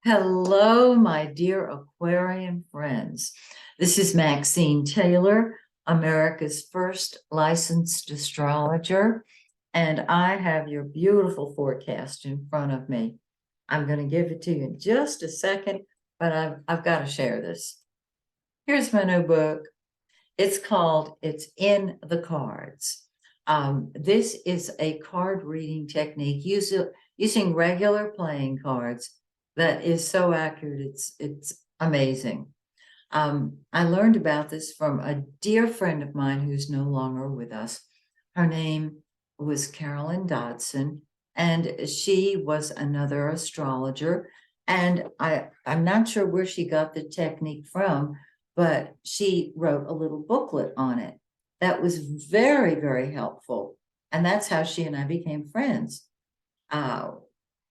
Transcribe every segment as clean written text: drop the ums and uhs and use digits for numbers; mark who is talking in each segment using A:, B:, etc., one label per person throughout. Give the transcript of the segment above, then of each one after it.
A: Hello, my dear Aquarian friends. This is Maxine Taylor, America's first licensed astrologer, and I have your beautiful forecast in front of me. I'm going to give it to you in just a second, but I've got to share this. Here's my new book. It's called It's in the Cards. This is a card reading technique using regular playing cards that is so accurate. It's amazing. I learned about this from a dear friend of mine who's no longer with us. Her name was Carolyn Dodson, and she was another astrologer. And I'm not sure where she got the technique from, but she wrote a little booklet on it that was very, very helpful. And that's how she and I became friends. Uh,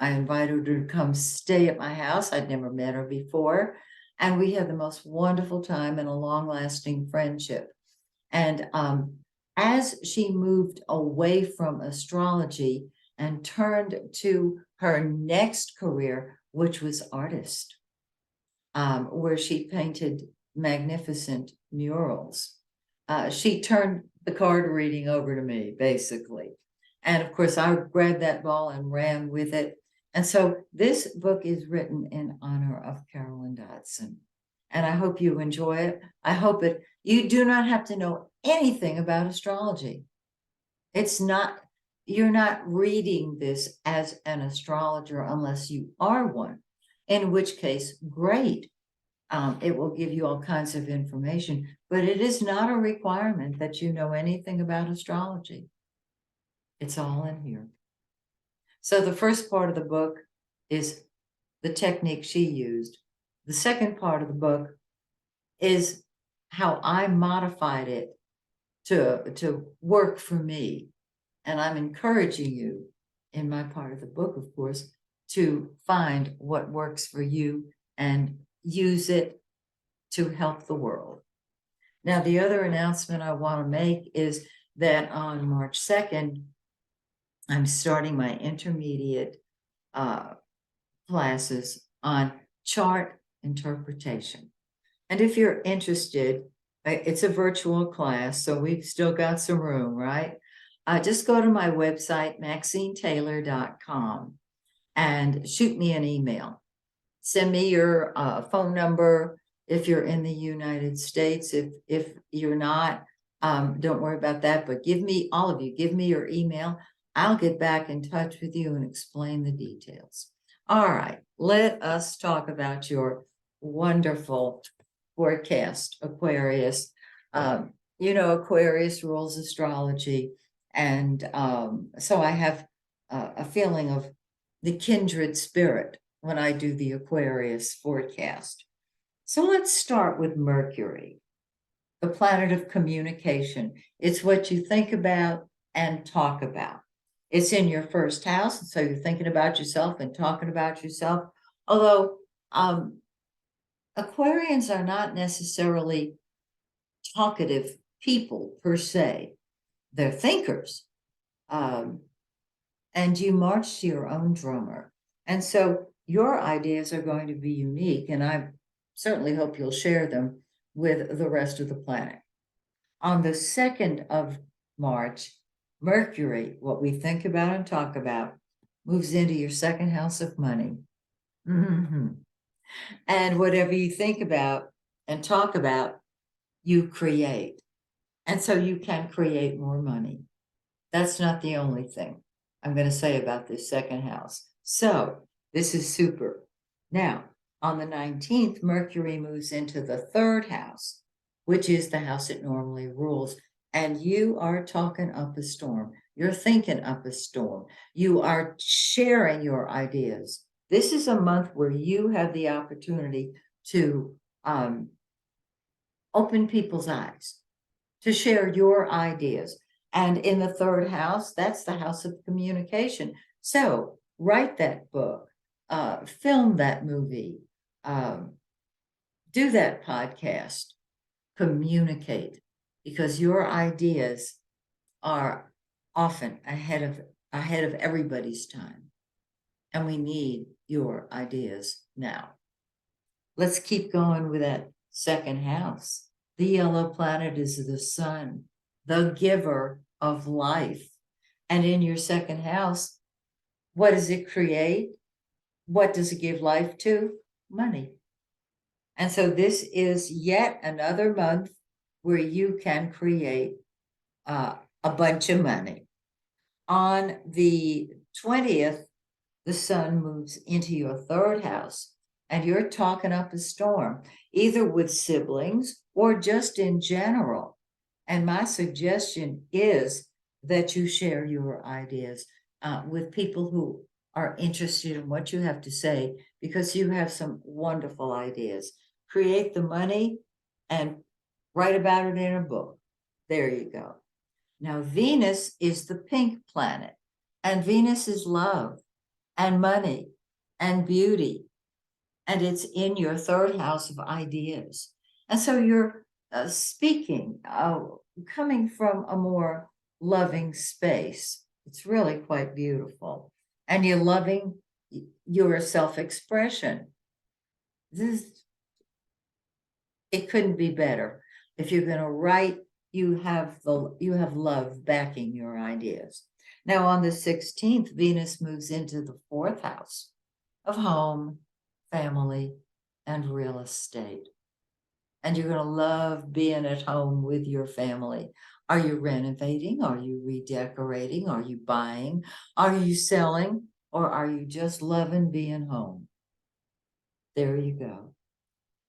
A: I invited her to come stay at my house. I'd never met her before. And we had the most wonderful time and a long lasting friendship. And as she moved away from astrology and turned to her next career, which was artist, where she painted magnificent murals, she turned the card reading over to me, basically. And of course, I grabbed that ball and ran with it. And so this book is written in honor of Carolyn Dodson. And I hope you enjoy it. I hope you do not have to know anything about astrology. It's not, you're not reading this as an astrologer unless you are one, in which case, great. It will give you all kinds of information, but it is not a requirement that you know anything about astrology. It's all in here. So the first part of the book is the technique she used. The second part of the book is how I modified it to work for me. And I'm encouraging you in my part of the book, of course, to find what works for you and use it to help the world. Now, the other announcement I want to make is that on March 2nd, I'm starting my intermediate classes on chart interpretation. And if you're interested, it's a virtual class, so we've still got some room, right? Just go to my website, MaxineTaylor.com, and shoot me an email. Send me your phone number if you're in the United States. If you're not, don't worry about that. But all of you, give me your email. I'll get back in touch with you and explain the details. All right, let us talk about your wonderful forecast, Aquarius. Aquarius rules astrology. And so I have a feeling of the kindred spirit when I do the Aquarius forecast. So let's start with Mercury, the planet of communication. It's what you think about and talk about. It's in your first house, so you're thinking about yourself and talking about yourself. Although Aquarians are not necessarily talkative people per se, they're thinkers. And you march to your own drummer. And so your ideas are going to be unique, and I certainly hope you'll share them with the rest of the planet. On the 2nd of March, Mercury, what we think about and talk about, moves into your second house of money. And whatever you think about and talk about, you create. And so you can create more money. That's not the only thing I'm going to say about this second house. So this is super. Now, on the 19th, Mercury moves into the third house, which is the house it normally rules. And you are talking up a storm. You're thinking up a storm. You are sharing your ideas. This is a month where you have the opportunity to open people's eyes, to share your ideas. And in the third house, that's the house of communication. So write that book, film that movie, do that podcast, communicate, because your ideas are often ahead of everybody's time. and we need your ideas now. Let's keep going with that second house. The yellow planet is the sun, the giver of life. And in your second house, what does it create? What does it give life to? Money. And so this is yet another month where you can create a bunch of money. On the 20th, the sun moves into your third house, and you're talking up a storm, either with siblings or just in general. And my suggestion is that you share your ideas with people who are interested in what you have to say, because you have some wonderful ideas. Create the money and write about it in a book. There you go. Now, Venus is the pink planet, and Venus is love and money and beauty, and it's in your third house of ideas. And so you're speaking, coming from a more loving space. It's really quite beautiful. And you're loving your self-expression. It couldn't be better. If you're going to write, you have love backing your ideas. Now on the 16th, Venus moves into the fourth house of home, family, and real estate. And you're going to love being at home with your family. Are you renovating? Are you redecorating? Are you buying? Are you selling? Or are you just loving being home? There you go.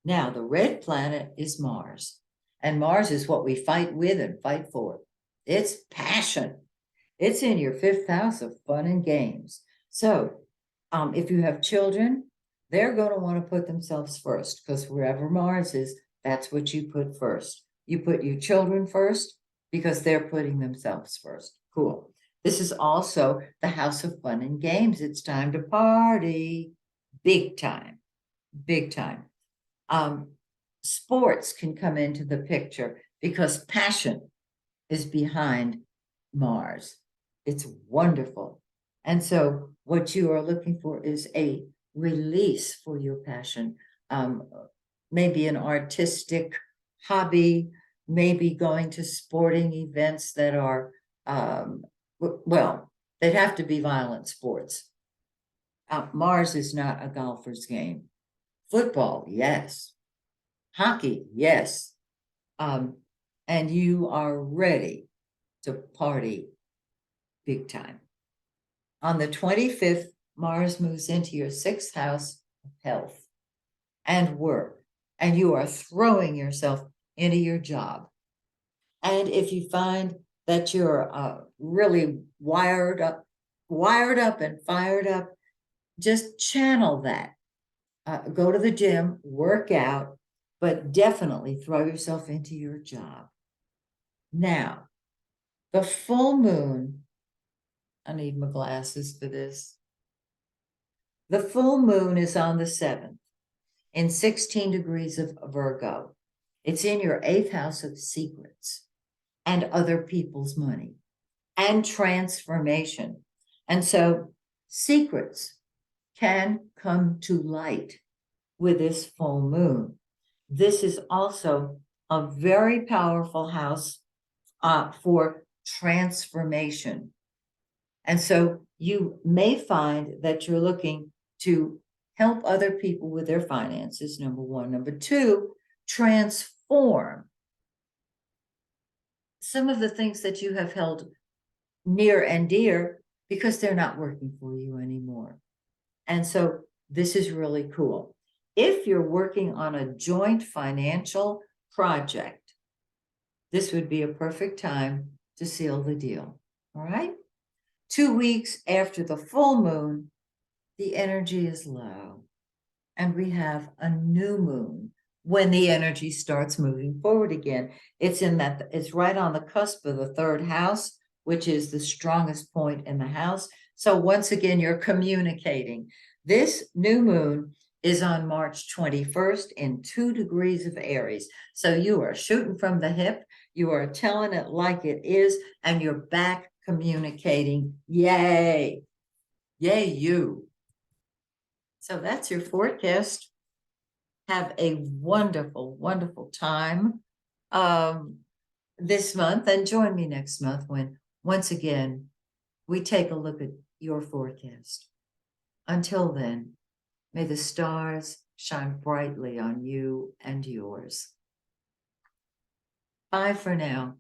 A: Now, the red planet is Mars. And Mars is what we fight with and fight for. It's passion. It's in your fifth house of fun and games. So if you have children, they're going to want to put themselves first, because wherever Mars is, that's what you put first. You put your children first because they're putting themselves first. Cool. This is also the house of fun and games. It's time to party. Big time. Big time. Sports can come into the picture because passion is behind Mars. It's wonderful. And so what you are looking for is a release for your passion. Maybe an artistic hobby, maybe going to sporting events that are, well, they'd have to be violent sports. Mars is not a golfer's game. Football, yes. Hockey, yes. And you are ready to party big time. On the 25th, Mars moves into your sixth house of health and work, and you are throwing yourself into your job. And if you find that you're really wired up and fired up, just channel that. Go to the gym, work out, but definitely throw yourself into your job. Now, the full moon, I need my glasses for this. The full moon is on the 7th in 16 degrees of Virgo. It's in your 8th house of secrets and other people's money and transformation. And so secrets can come to light with this full moon. This is also a very powerful house for transformation. And so you may find that you're looking to help other people with their finances, number one. Number two, transform some of the things that you have held near and dear because they're not working for you anymore. And so this is really cool. If you're working on a joint financial project, this would be a perfect time to seal the deal. All right? 2 weeks after the full moon, the energy is low, and we have a new moon when the energy starts moving forward again. It's right on the cusp of the third house, which is the strongest point in the house. So once again, you're communicating. This new moon is on March 21st in 2 degrees of Aries. So you are shooting from the hip, you are telling it like it is, and you're back communicating. Yay. Yay, you. So that's your forecast. Have a wonderful, wonderful time this month, and join me next month when, once again, we take a look at your forecast. Until then, may the stars shine brightly on you and yours. Bye for now.